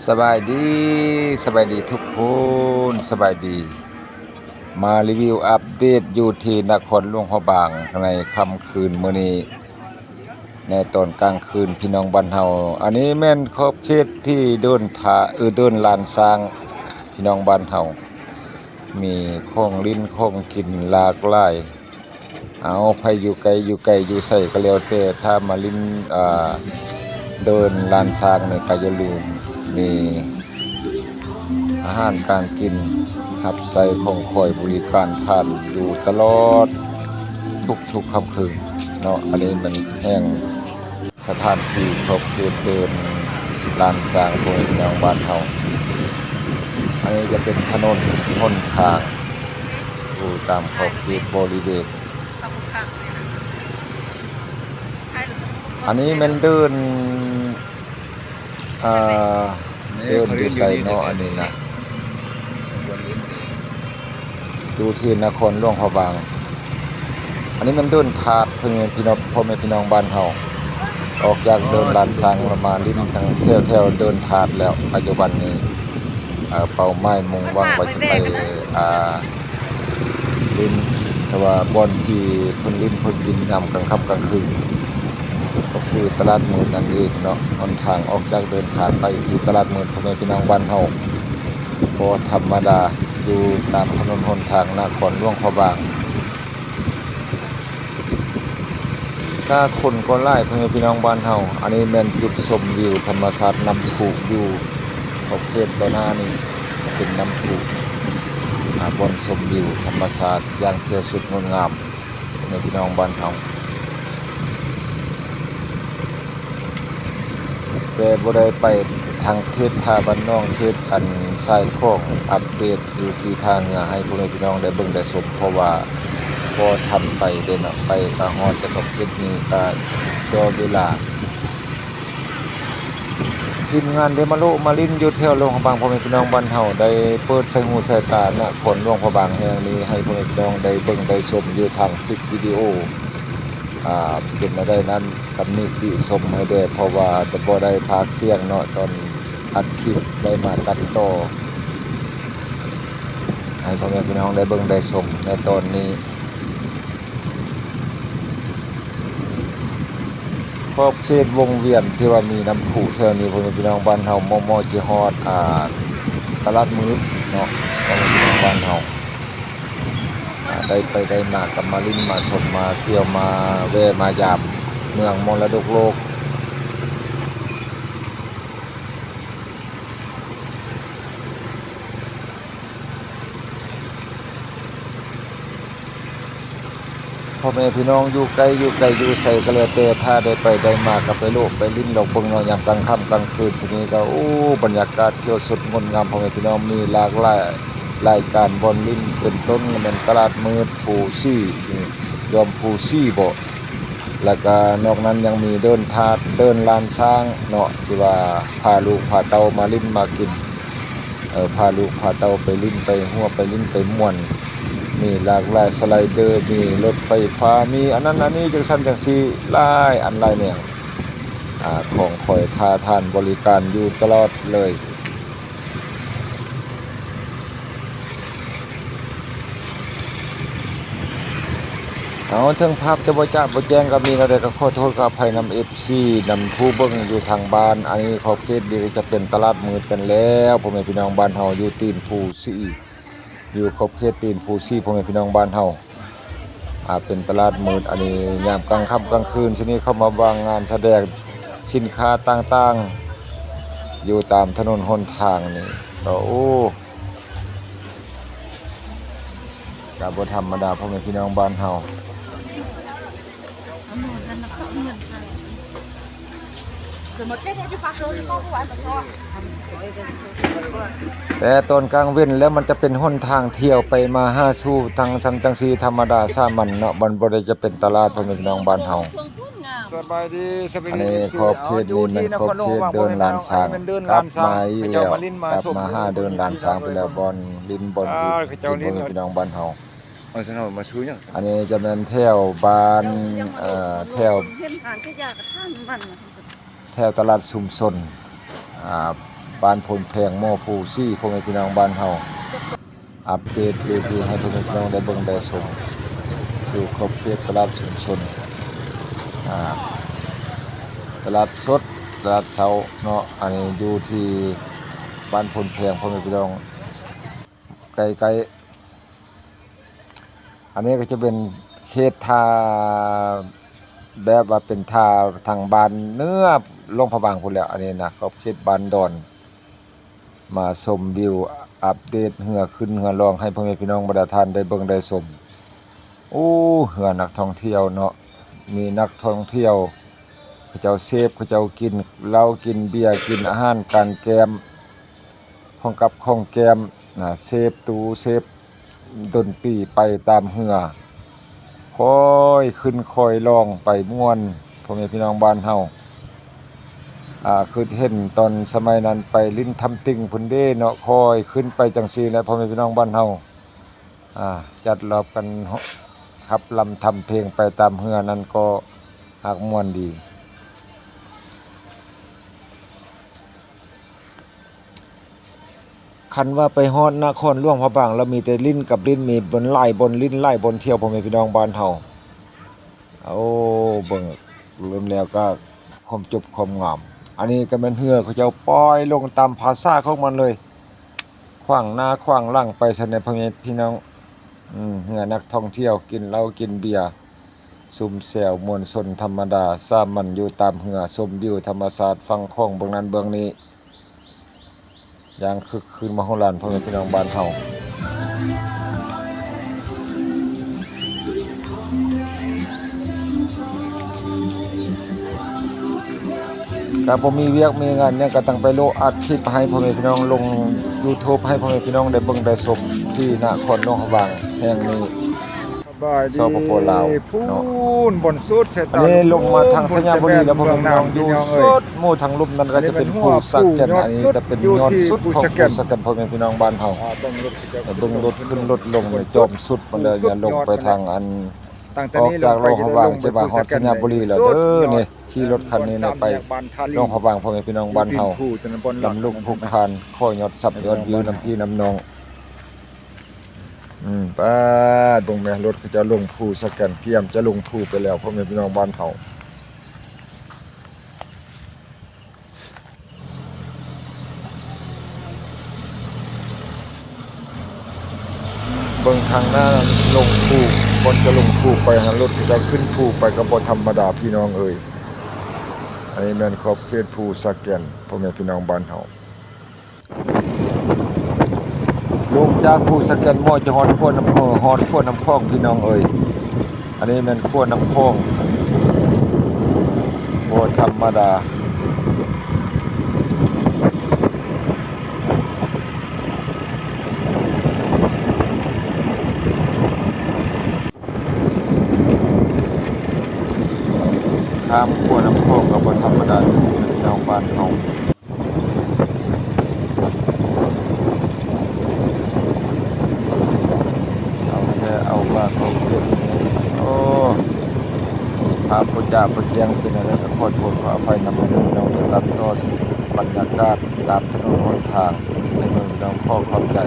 สบายดีทุกคนสบายดีมารีวิวอัปเดตอยู่ที่นครหลวงพระบางในค่ำคืนมื้อนี้ในตอนกลางคืนพี่น้องบ้านเฮาอันนี้แม่นขอบเขตที่เดินผาเดินลานสร้างพี่น้องบ้านเฮามีของลิ้นของกินหลากหลายเอาไปอยู่ไกลอยู่ไสก็แล้วแต่ถ้ามาลิ้นเดินลานสร้างนี่ก็อย่าลืมมีอาหารการกินครับใส่ของคอยบริการผ่านอยู่ตลอดทุกค่ำคืนเนาะอันนี้มันแห้งสถานที่ครบเขตเดินลานสร้างบริเวณบ้านเฮาอันนี้จะเป็นถนนหนทางอยู่ตามขอบเขตบริเวณอันนี้มันเดินเดินอยู่ใส่เนาะอันนี้นะดูที่นครหลวงพระบางอันนี้มันเดินถาดเพื่อนพี่น้องพ่อแม่พี่น้องบ้านเฮาออกจากเดินลานสร้างประมาณลิ้นทางแถวเดินถาดแล้วปัจจุบันนี้เป้าหมายมุ่งหวังว่าจะไปลิ้นแต่ว่าบอนที่คนลิ้นคนกินยามกลางค่ำกลางคืนก็คือตลาดมืดนั่นเองเนาะหนทางออกจากเดินถาดไปที่ตลาดมืดพ่อแม่พี่น้องบ้านเฮาพอธรรมดาอยู่ตามถนนหนทางนครหลวงพระบางถ้าคนก็ไล่เพื่อนพี่น้องบ้านเฮาอันนี้แม่นจุดชมวิวธรรมชาติน้ำพุอยู่ขอบเขตต่อหน้านี่เป็นน้ำพุบนชมวิวธรรมชาติอย่างเที่ยวสุดงดงามเพื่อนพี่น้องบ้านเฮาแต่บ่ได้ไปทางเขตท่าบ้านน้องเขตอันทรายโคกอัปเดตอยู่ที่ทางเหนือให้เพื่อนพี่น้องได้เบิ่งได้ชมเพราะว่าพอทำไปเดินออกไปก็ฮอดจะกับคลิปนี้ก็ช่วงเวลาทีมงานได้มาโลมาลิ้นอยู่แถวหลวงพระบางพ่อแม่พี่น้องบ้านเฮาได้เปิดใส่หูใส่ตาณคนหลวงพระบางแห่งนี้ให้พ่อแม่พี่น้องได้เบิ่งได้ชมอยู่ทางคลิปวิดีโอเป็นอะไรนั้นตำหนิติชมให้ได้เพราะว่าจะบ่ได้พากย์เสียงเนาะตอนอัดคลิปได้มาตัดต่อให้พ่อแม่พี่น้องได้เบิ่งได้ชมในตอนนี้ขอบเขตวงเวียนที่ว่ามีน้ำพุแถวนี้พ่อแม่พี่น้องบ้านเฮามอจิฮอดตลาดมืดเนาะพ่อแม่พี่น้องบ้านเฮาได้ไปได้มากับมาลิ้นมาชมมาเที่ยวมาแวะมายามเมืองมรดกโลกพ่อแม่พี่น้องอยู่ไกลอยู่ไสก็แล้วแต่ถ้าได้ไปได้มาก็ไปโลกไปลิ้นเราเบิ่งเนาะยามกลางค่ำกลางคืนทีนี้ก็บรรยากาศเที่ยวสุดงดงามพ่อแม่พี่น้องมีหลากหลายรายการบอนลิ้นเป็นต้นเป็นตลาดมืดปูซี่ยอมปูซี่บ่แล้วก็นอกนั้นยังมีเดินถาดเดินลานช้างเนาะที่ว่าพาลูกพาเต้ามาลิ้นมากินพาลูกพาเต้าไปลิ้นไปหัวไปลิ้นไปม่วนมีหลากหลายสไลเดอร์มีรถไฟฟ้ามีอันนั้นอันนี้จังซั่นจังซี่หลายอันหลายแนวของคอยทาทานบริการอยู่ตลอดเลยเอาถึงภาพจะบ่จ้าบ่แจ้งก็มีอะไรก็ขอโทษกับอภัยนำ FC นำผู้เบิ่งอยู่ทางบ้านอันนี้ขอบเขตดีจะเป็นตลาดมืดกันแล้วพ่อแม่พี่น้องบ้านเฮาอยู่ตีนภูซี่อยู่ขอบเขตตีนภูซี่พ่อแม่พี่น้องบ้านเฮาเป็นตลาดมืดอันนี้ยามกลางค่ำกลางคืนทีนี้เข้ามาวางงานแสดงสินค้าต่างๆอยู่ตามถนนหนทางนี่ก็ก็บ่ธรรมดาพ่อแม่พี่น้องบ้านเฮาแต่ตอนกลางเว้นแล้วมันจะเป็นหนทางเที่ยวไปมาหาสู่ทางสันจังซีธรรมดาสามัญเนาะบ่ได้จะเป็นตลาดพ่อแม่พี่น้องบ้านเฮาสบายดีอันนี้ขอบเขตนี้มันขอบเขตเดินลานช้างกลับมาอีกแล้วกลับมาหาเดินลานช้างไปแล้วบอนลิ้นบอนพ่อแม่พี่น้องบ้านเฮามาซื้อยังอันนี้จะเป็นแถวบ้านแถวตลาดชุมชน บ้านพลแพงหม้อผู้ซี่พ่อแม่พี่น้องบ้านเฮาอัปเดตรีวิวให้พ่อแม่พี่น้องได้เบิ่งได้ชมอยู่ครบเขตตลาดชุมชนอ่าตลาดสดตลาดเช้าเนาะอันนี้อยู่ที่บ้านพลแพงพ่อแม่พี่น้องใกล้ๆอันนี้ก็จะเป็นเขตทาแบบว่าเป็นทาทางบ้านเนื้อลงพะบางพุ่นแล้วอันนี้นะก็เขตบ้านดอนมาชมวิวอัปเดตเหือขึ้นเหือลองให้พ่อแม่พี่น้องบรรดาท่านได้เบิ่งได้ชมโอ้เหือนักท่องเที่ยวเนาะมีนักท่องเที่ยวเขาเจ้าเซฟเขาเจ้ากินเหล้ากินเบียร์กินอาหารการแกมห้องกับของแกมเซฟตูเซฟดนตรีไปตามเหือคอยขึ้นคอยลองไปม่วนพ่อแม่พี่น้องบ้านเฮาคือเห็นตอนสมัยนั้นไปลิ้นทำติ่งพุ่นเด้เนาะคอยขึ้นไปจังซี่แหละพ่อแม่พี่น้องบ้านเฮาจัดรอบกันครับลำทำเพลงไปตามเหือนั้นก็หักม่วนดีคันว่าไปฮอดนครหลวงพระบางแล้วมีแต่ลิ้นกับลิ้นมีบนไล่บนลิ้นไล่บนเที่ยวพ่อแม่พี่น้องบ้านเฮาโอ้เบิ่งรวมแล้วก็ความจบความงามอันนี้ก็เป็นเหือเขาจะปล่อยลงตามภาษาของมันเลยขว้างหน้าขว้างหลังไปซั่นแหละพ่อแม่พี่น้องเหือนักท่องเที่ยวกินเหล้ากินเบียร์ซุ่มแซวมวลชนธรรมดาสามัญอยู่ตามเหือชมวิวธรรมชาติฟังของเบื้องนั้นเบื้องนี้อย่างคึกคืนมโหฬารพ่อแม่พี่น้องบ้านเฮาก็บ่มีเวียกมีงานเนี่ยก็ต้องไปโลอัดคลิปให้พ่อแม่พี่น้องลง YouTube ให้พ่อแม่พี่น้องได้เบิ่งได้ชมที่นครหลวงพระบางแห่งนี้สปปลาวเนาะบนสุดเส อันนี้ลงมาทางสัญญาบุรีแล้วพ่อแม่พี่น้องอยู่สุดหมู่ทางลุ่มนั้นก็จะเป็นภูสักแก่นอันนี้จะเป็นยอดสุดของภูสักแก่นพ่อแม่พี่น้องบ้านเฮาเบิ่งรถขึ้นรถลงจอมสุดมันเลยอย่าลงไปทางอันออกจากโรงพยาบาลจะว่าฮอดสัญญาบุรีแล้วเด้อนี่ขี่รถคันนี้น่ะไปโรงพยาบาลพ่อแม่พี่น้องบ้านเฮาลำลูกภูคานข้อยอดซับยอดวิวน้ำพี่น้ำนองป้าดงแม่รถเขาจะลงภูสแกนเตรียมจะลงภูไปแล้วพ่อแม่พี่น้องบ้านเฮาเบิ่งทางหน้าลงภูบนจะลงภูไปหารถจะขึ้นภูไปก็บ่ธรรมดาพี่น้องเอ้ยอันนี้แม่นขอบเขตภูสแกนพ่อแม่พี่น้องบ้านเฮาลงจากภูสแกนมอจะฮอดขั้วน้ำฮอดขั้วน้ำคลองพี่น้องเอ้ยอันนี้แม่นขั้วน้ำคลองบ่ธรรมดาข้ามขั้วน้ำคลองก็บ่ธรรมดาพี่น้องบ้านเฮาเอาว่าเขาเก็บโอ้พาพุทธาพุทธเจียงเป็นอะไรก็ขอโทษขออภัยนำมาด้วยน้องได้รับต่อบรรยากาศตามถนนหนทางในเมืองน้องข้อเข้าใจ